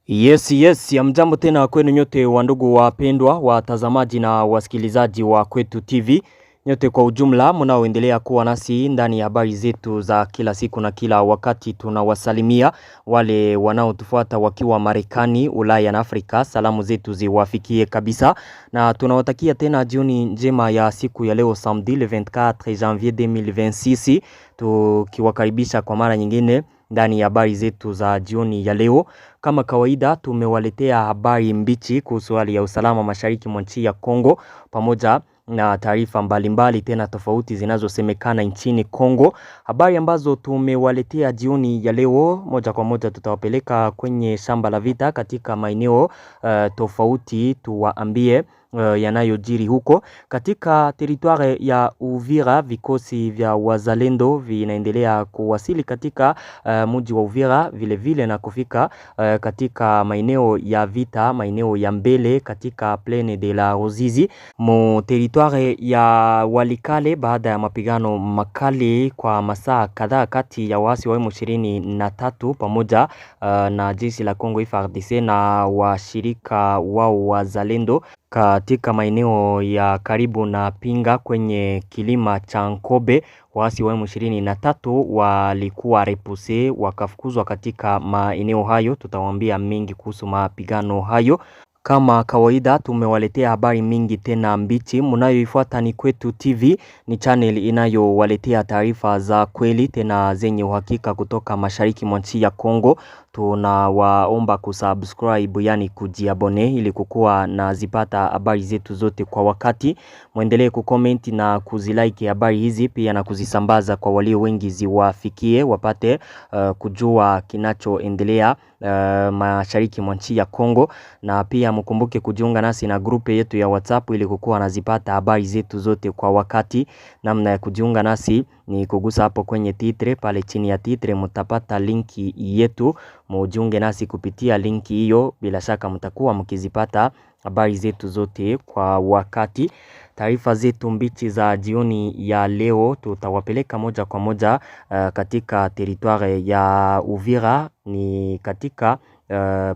Yes, hamjambo tena kwenu nyote wandugu wapendwa, watazamaji na wasikilizaji wa Kwetu TV. Nyote kwa ujumla mnaoendelea kuwa nasi ndani ya habari zetu za kila siku na kila wakati. Tunawasalimia wale wanaotufuata wakiwa Marekani, Ulaya na Afrika. Salamu zetu ziwafikie kabisa. Na tunawatakia tena jioni njema ya siku ya leo samedi le 24 janvier 2026. Tukiwakaribisha kwa mara nyingine ndani ya habari zetu za jioni ya leo. Kama kawaida tumewaletea habari mbichi kuhusu hali ya usalama mashariki mwa nchi ya Kongo pamoja na taarifa mbalimbali tena tofauti zinazosemekana nchini Kongo. Habari ambazo tumewaletea jioni ya leo, moja kwa moja tutawapeleka kwenye shamba la vita katika maeneo tofauti, tuwaambie yanayojiri huko. Katika teritware ya Uvira, vikosi vya wazalendo vinaendelea kuwasili katika mji wa Uvira vile vile na kufika katika maeneo ya vita, maeneo ya mbele katika Plaine de la Ruzizi mo teritware ya Walikale, baada ya mapigano makali kwa masaa kadhaa kati ya waasi wa M23 pamoja na jeshi la Kongo FARDC na washirika wao wazalendo katika maeneo ya karibu na Pinga kwenye kilima cha Nkobe. Waasi wa M23 walikuwa repuse wakafukuzwa katika maeneo hayo. Tutawaambia mengi kuhusu mapigano hayo. Kama kawaida tumewaletea habari mingi tena mbichi. Mnayoifuata ni Kwetu TV, ni channel inayowaletea taarifa za kweli tena zenye uhakika kutoka mashariki mwa nchi ya Kongo. Tunawaomba kusubscribe, yani kujiabone, ili kukuwa na zipata habari zetu zote kwa wakati. Muendelee kucomment na kuzilike habari hizi, pia na kuzisambaza kwa walio wengi ziwafikie wapate kujua kinachoendelea mashariki mwa nchi ya Kongo. Na pia mkumbuke kujiunga nasi na grupe yetu ya WhatsApp ili kukuwa nazipata habari zetu zote kwa wakati. Namna ya kujiunga nasi ni kugusa hapo kwenye titre, pale chini ya titre mtapata linki yetu. Mujiunge nasi kupitia linki hiyo, bila shaka mtakuwa mkizipata habari zetu zote kwa wakati. Taarifa zetu mbichi za jioni ya leo tutawapeleka moja kwa moja katika teritware ya Uvira, ni katika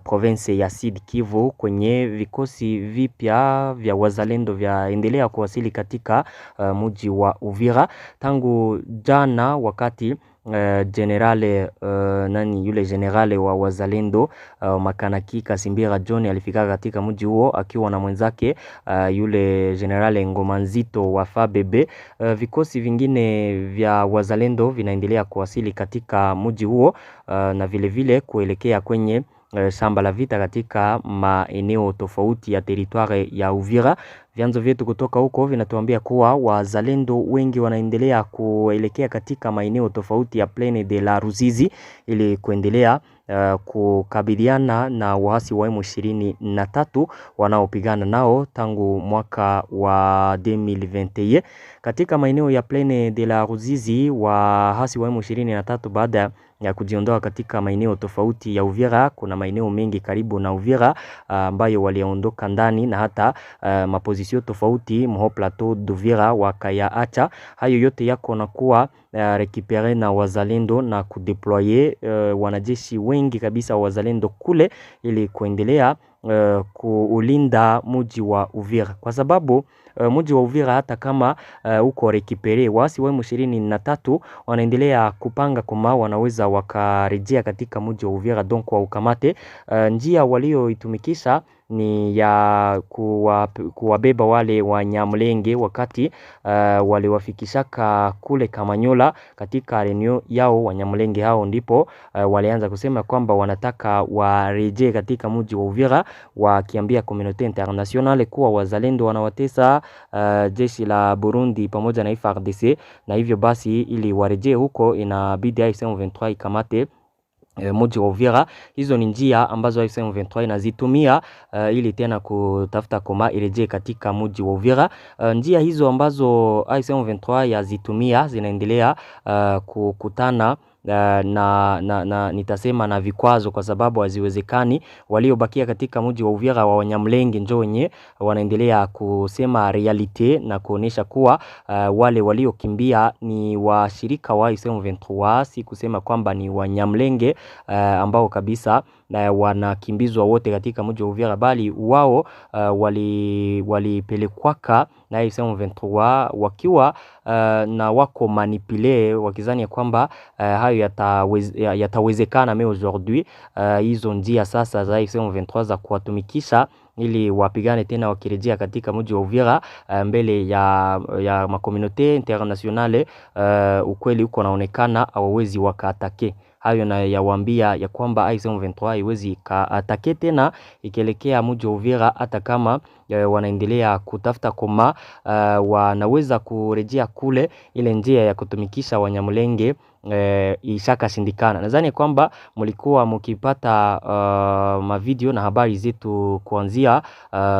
province ya Sud Kivu, kwenye vikosi vipya vya wazalendo vyaendelea kuwasili katika mji wa Uvira tangu jana, wakati generale yule generale wa wazalendo Makanaki Kasimbira John alifika katika mji huo akiwa na mwenzake yule generale Ngomanzito wa FABB. Vikosi vingine vya wazalendo vinaendelea kuwasili katika mji huo na vile vile kuelekea kwenye shamba la vita katika maeneo tofauti ya teritware ya Uvira. Vyanzo vyetu kutoka huko vinatuambia kuwa wazalendo wengi wanaendelea kuelekea katika maeneo tofauti ya Plaine de la Ruzizi ili kuendelea kukabiliana na waasi wa M23 wanaopigana nao tangu mwaka wa 2021 katika maeneo ya Plaine de la Ruzizi. Waasi wa M23 baada ya kujiondoa katika maeneo tofauti ya Uvira, kuna maeneo mengi karibu na Uvira ambayo waliondoka ndani na hata mapozisio tofauti Mho Plateau d'Uvira wakayaacha. Hayo yote yako na kuwa rekipere na wazalendo na kudeploye wanajeshi wengi kabisa wazalendo kule ili kuendelea kuulinda mji wa Uvira, kwa sababu mji wa Uvira hata kama uko rekipere, waasi wa M23 wanaendelea kupanga kama wanaweza wakarejea katika mji wa Uvira, donc wa ukamate. Njia walioitumikisha ni ya kuwabeba wale wa Nyamulenge wakati waliwafikishaka kule Kamanyola katika renio yao. Wa Nyamulenge hao ndipo walianza kusema kwamba wanataka warejee katika mji wa Uvira, wakiambia community internationale kuwa wazalendo wanawatesa jeshi la Burundi pamoja na FARDC, na hivyo basi ili warejee huko inabidi M23 ikamate mji wa Uvira. Hizo ni njia ambazo M23 inazitumia ili tena kutafuta koma irejee katika mji wa Uvira. Njia hizo ambazo M23 yazitumia zinaendelea kukutana na nitasema na vikwazo, kwa sababu haziwezekani. Waliobakia katika mji wa Uvira wa Wanyamulenge ndio wenye wanaendelea kusema realite na kuonesha kuwa wale waliokimbia ni washirika wa M23, si kusema kwamba ni Wanyamulenge ambao kabisa wanakimbizwa wote katika mji wa Uvira, bali wao walipelekwaka na AFC M23 wakiwa na wako manipule wakizani kwamba hayo yatawezekana. Mais aujourd'hui hizo njia sasa za AFC M23 za kuwatumikisha ili wapigane tena wakirejea katika mji wa Uvira mbele ya makomunote internationale, ukweli uko naonekana hawawezi wakaatake. Hayo na yawaambia ya kwamba AFC M23 haiwezi kaatake tena ikielekea mji wa Uvira, hata kama wanaendelea kutafuta koma wanaweza kurejea kule. Ile njia ya kutumikisha Wanyamulenge ishaka shindikana. Nadhani kwamba mlikuwa mkipata mavideo na habari zetu kuanzia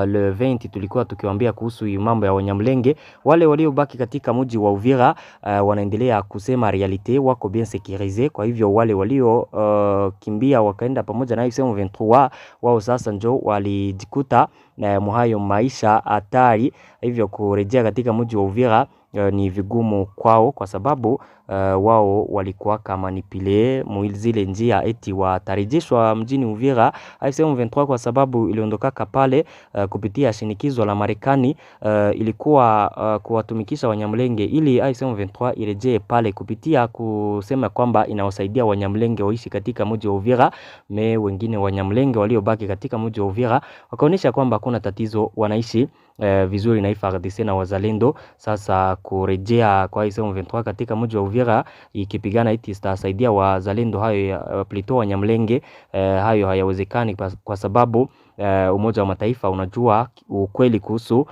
le 20 tulikuwa tukiwaambia kuhusu mambo ya Wanyamulenge. Wale waliobaki katika mji wa Uvira wanaendelea kusema realite wako bien sécurisé. Kwa hivyo wale walio kimbia wakaenda pamoja na AFC M23 wao sasa njo walijikuta muhayo maisha hatari, hivyo kurejea katika mji wa Uvira ni vigumu kwao, kwa sababu wao walikuwa kama manipule zile njia eti watarejeshwa mjini Uvira AFC M23, kwa sababu iliondokaka pale kupitia shinikizo la Marekani. Ilikuwa kuwatumikisha Wanyamulenge ili AFC M23 irejee pale kupitia kusema kwamba inawasaidia Wanyamulenge waishi katika mji wa Uvira. Wengine Wanyamulenge waliobaki katika mji wa Uvira wakaonyesha kwamba kuna tatizo, wanaishi vizuri na FARDC na wazalendo. Sasa kurejea kwa AFC M23 katika mji wa Uvira ikipigana eti itasaidia wazalendo, hayo plito Wanyamulenge, hayo hayawezekani, kwa sababu Umoja wa Mataifa unajua ukweli kuhusu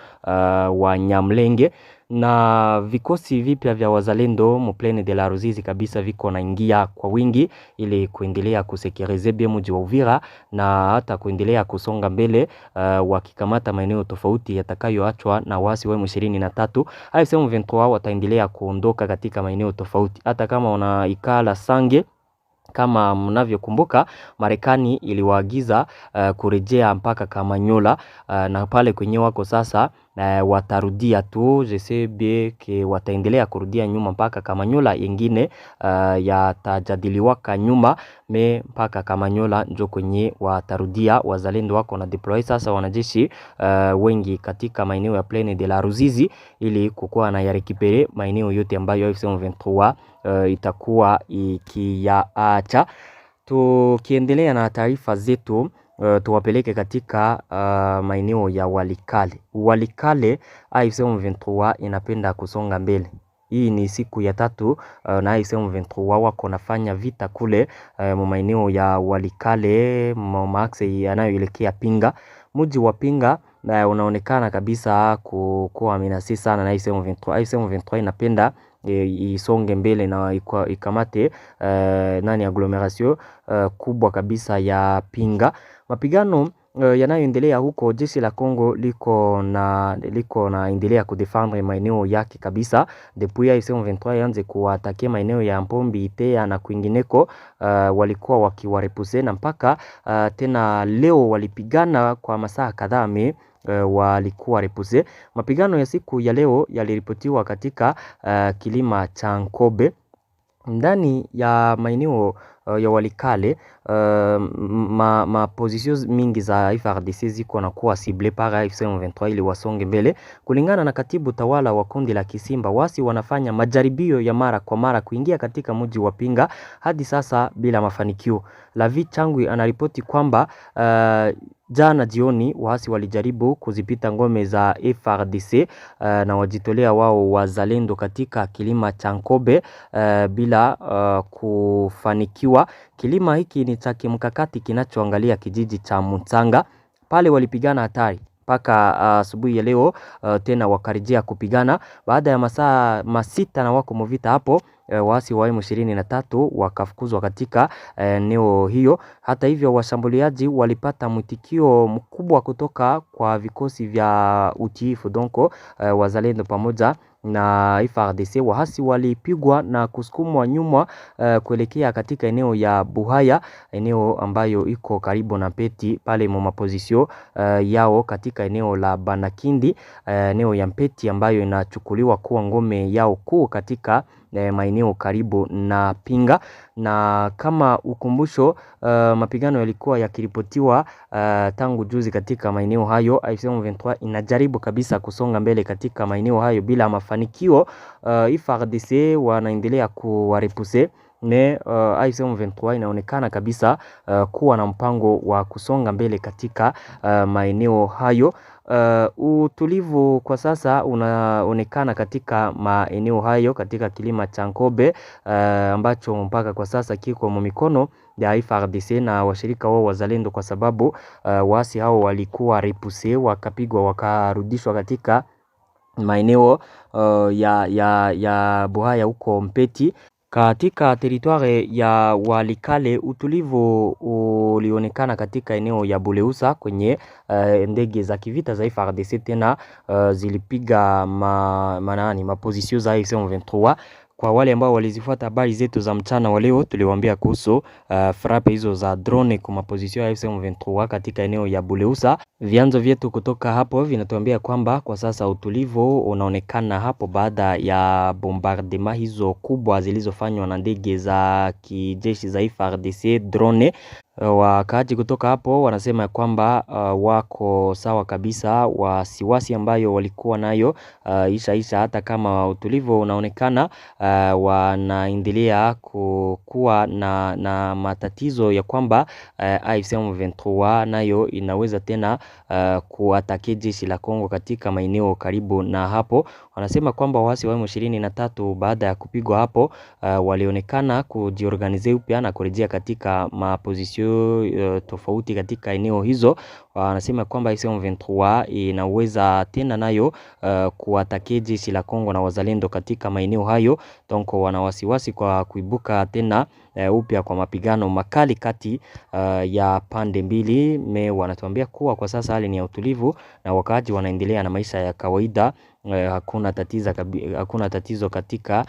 Wanyamulenge. Na vikosi vipya vya wazalendo Muplene de la Ruzizi kabisa viko naingia kwa wingi ili kuendelea kusekirize bien mji wa Uvira na hata kuendelea kusonga mbele, wakikamata maeneo tofauti yatakayoachwa na wasi wa M23. AFC M23 wataendelea kuondoka katika maeneo tofauti, hata kama wanaikala Sange. Kama mnavyokumbuka, Marekani iliwaagiza kurejea mpaka Kamanyola, na pale kwenye wako sasa watarudia tu. Je sais bien que wataendelea kurudia nyuma mpaka Kamanyola, yengine yatajadiliwaka nyuma, mpaka Kamanyola njo kwenye watarudia. Wazalendo wako na deploy sasa wanajeshi wengi katika maeneo ya Plaine de la Ruzizi ili kukuwa na yarekipere maeneo yote ambayo AFC M23 itakuwa ikiyaacha. Tukiendelea na taarifa zetu, tuwapeleke katika maeneo ya Walikale. Walikale AFC M23 inapenda kusonga mbele. Hii ni siku ya 3 na AFC M23 wako nafanya vita kule maeneo ya Walikale, maaxe yanayoelekea Pinga. Mji wa Pinga unaonekana kabisa kuwa amenasi sana na AFC M23. AFC M23 inapenda isonge mbele na ikamate agglomeration kubwa kabisa ya Pinga. Mapigano yanayoendelea huko, jeshi la Kongo liko na endelea kudefendre maeneo yake kabisa. Depuis AFC M23 yanze kuatake maeneo ya Mpombi, Itea na kwingineko, walikuwa wakiwarepuse na mpaka tena leo walipigana kwa masaa kadhaa walikuwa repuse. Mapigano ya siku ya leo yaliripotiwa katika kilima cha Nkobe ndani ya maeneo ya Walikale. Positions mingi za FARDC ziko na kuwa cible par AFC M23 ili wasonge mbele. Kulingana na katibu tawala wa kundi la Kisimba, wasi wanafanya majaribio ya mara kwa mara kuingia katika mji wa Pinga, hadi sasa bila mafanikio. Lavi Changwi anaripoti kwamba jana jioni waasi walijaribu kuzipita ngome za FARDC na wajitolea wao wazalendo katika kilima cha Nkobe bila kufanikiwa. Kilima hiki ni cha kimkakati kinachoangalia kijiji cha Mutsanga. Pale walipigana hatari mpaka asubuhi ya leo, tena wakarejea kupigana baada ya masaa masita na wako movita hapo. Waasi wa M23 wakafukuzwa katika eneo hiyo. Hata hivyo, washambuliaji walipata mwitikio mkubwa kutoka kwa vikosi vya utiifu donko wazalendo pamoja na FARDC. Waasi walipigwa na kusukumwa nyuma kuelekea katika eneo ya Buhaya, eneo ambayo iko karibu na Peti pale mu mapozisio yao katika eneo la Banakindi, eneo ya Mpeti ambayo inachukuliwa kuwa ngome yao kuu katika maeneo karibu na Pinga. Na kama ukumbusho, mapigano yalikuwa yakiripotiwa tangu juzi katika maeneo hayo. AFC M23 inajaribu kabisa kusonga mbele katika maeneo hayo bila mafanikio. FARDC wanaendelea kuwarepuse AFC M23 inaonekana kabisa kuwa na mpango wa kusonga mbele katika maeneo hayo. Utulivu kwa sasa unaonekana katika maeneo hayo katika kilima cha Nkobe, ambacho mpaka kwa sasa kiko mikono ya FARDC na washirika wao wazalendo, kwa sababu waasi hao walikuwa repuse, wakapigwa, wakarudishwa katika maeneo ya Buhaya huko Mpeti. Katika teritware ya Walikale utulivu ulionekana katika eneo ya Buleusa kwenye ndege za kivita za FARDC tena zilipiga mapozisio za AFC M23. Kwa wale ambao walizifuata habari zetu za mchana wa leo, tuliwaambia kuhusu frappe hizo za drone kwa mapozisio ya AFC M23 katika eneo ya Buleusa. Vyanzo vyetu kutoka hapo vinatuambia kwamba kwa sasa utulivu unaonekana hapo baada ya bombardement hizo kubwa zilizofanywa na ndege za kijeshi za FARDC drone. Wakaaji kutoka hapo wanasema kwamba wako sawa kabisa, wasiwasi ambayo walikuwa nayo isha hata kama utulivu unaonekana. Wanaendelea kuwa na matatizo ya kwamba AFC M23 nayo inaweza tena kuatake jeshi la Kongo katika maeneo karibu na hapo. Wanasema kwamba waasi wa M23 baada ya kupigwa hapo walionekana kujiorganize upya na kurejea katika mapozisio tofauti katika eneo hizo. Wanasema kwamba AFC M23 inaweza tena nayo kuatake jeshi la Kongo na wazalendo katika maeneo hayo. Donc wana wasiwasi kwa kuibuka tena upya kwa mapigano makali kati ya pande mbili. Wanatuambia kuwa kwa sasa hali ni ya utulivu na wakaaji wanaendelea na maisha ya kawaida. Hakuna tatizo katika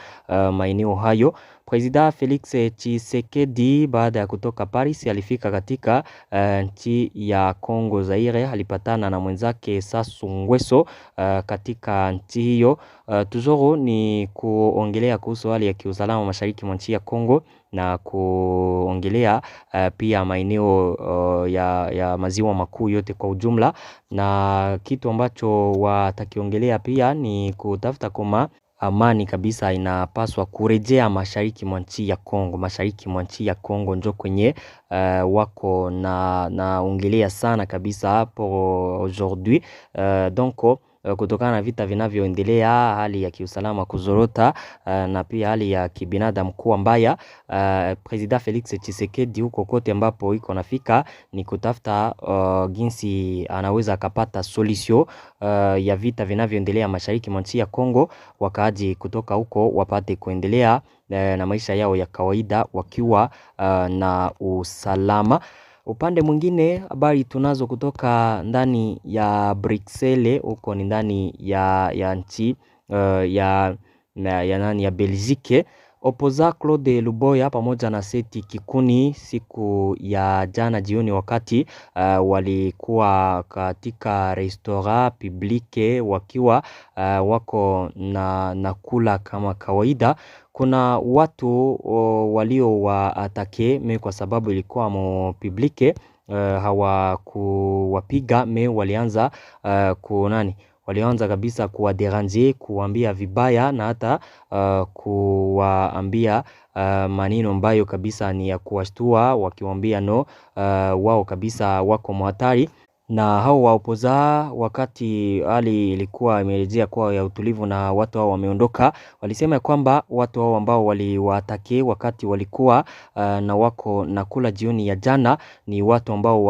maeneo hayo. President Felix Tshisekedi baada ya kutoka Paris alifika katika nchi ya Kongo Zaire, alipatana na mwenzake Sassou Nguesso katika nchi hiyo. Tuzoro ni kuongelea kuhusu hali ya kiusalama mashariki mwa nchi ya Kongo na kuongelea pia maeneo ya maziwa makuu yote kwa ujumla, na kitu ambacho watakiongelea pia ni kutafuta kama amani kabisa inapaswa kurejea mashariki mwa nchi ya Kongo. Mashariki mwa nchi ya Kongo ndio kwenye wako na ongelea sana kabisa hapo aujourd'hui. Donc kutokana na vita vinavyoendelea, hali ya kiusalama kuzorota na pia hali ya kibinadamu kuwa mbaya, President Felix Tshisekedi huko kote ambapo iko nafika ni kutafuta jinsi anaweza akapata solution ya vita vinavyoendelea mashariki mwa nchi ya Kongo, wakaaji kutoka huko wapate kuendelea na maisha yao ya kawaida wakiwa na usalama. Upande mwingine habari tunazo kutoka ndani ya Bruxelles, huko ni ndani ya nchi ya Belgique. Opoza Claude Luboya pamoja na Seti Kikuni siku ya jana jioni, wakati walikuwa katika restaurant publique wakiwa wako na kula kama kawaida. Kuna watu walio waatake kwa sababu ilikuwa mo publique, hawakuwapiga walianza walianza kabisa kuwaderanger, kuambia vibaya na hata kuwaambia maneno ambayo kabisa ni ya kuwashtua, wakiwaambia wao kabisa wako mhatari. Na hao waopoza wakati hali ilikuwa imerejea kwa ya utulivu na watu hao wameondoka, walisema kwamba watu hao ambao waliwaatake wakati walikuwa na wako na kula jioni ya jana ni watu ambao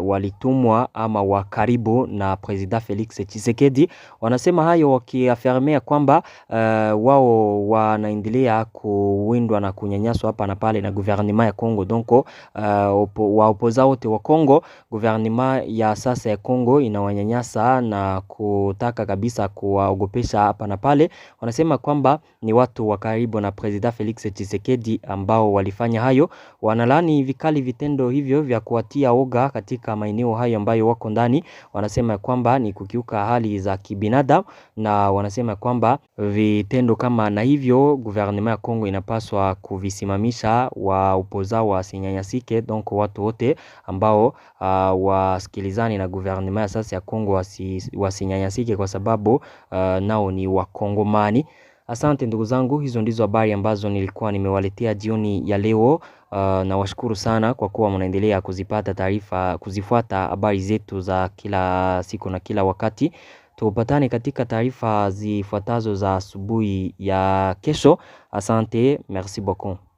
walitumwa ama wa karibu na President Felix Tshisekedi. Wanasema hayo wakiafirmea kwamba wao wanaendelea kuwindwa na kunyanyaswa hapa na pale na gouvernement ya Kongo. Donc waopoza wote wa Kongo, gouvernement ya ya sasa ya Kongo inawanyanyasa na kutaka kabisa kuwaogopesha hapa na pale. Wanasema kwamba ni watu wa karibu na President Felix Tshisekedi ambao walifanya hayo. Wanalani vikali vitendo hivyo vya kuwatia oga katika maeneo hayo ambayo wako ndani. Wanasema kwamba ni kukiuka hali za kibinadamu, na wanasema kwamba vitendo kama na hivyo gouvernement ya Kongo inapaswa kuvisimamisha, wa upoza wasinyanyasike. Donc watu wote ambao wasikilizani na gouvernement sasa ya Kongo wasinyanyasike kwa sababu nao ni Wakongomani. Asante ndugu zangu, hizo ndizo habari ambazo nilikuwa nimewaletea jioni ya leo. Na washukuru sana kwa kuwa mnaendelea kuzipata taarifa, kuzifuata habari zetu za kila siku na kila wakati. Tupatane katika taarifa zifuatazo za asubuhi ya kesho. Asante, merci beaucoup.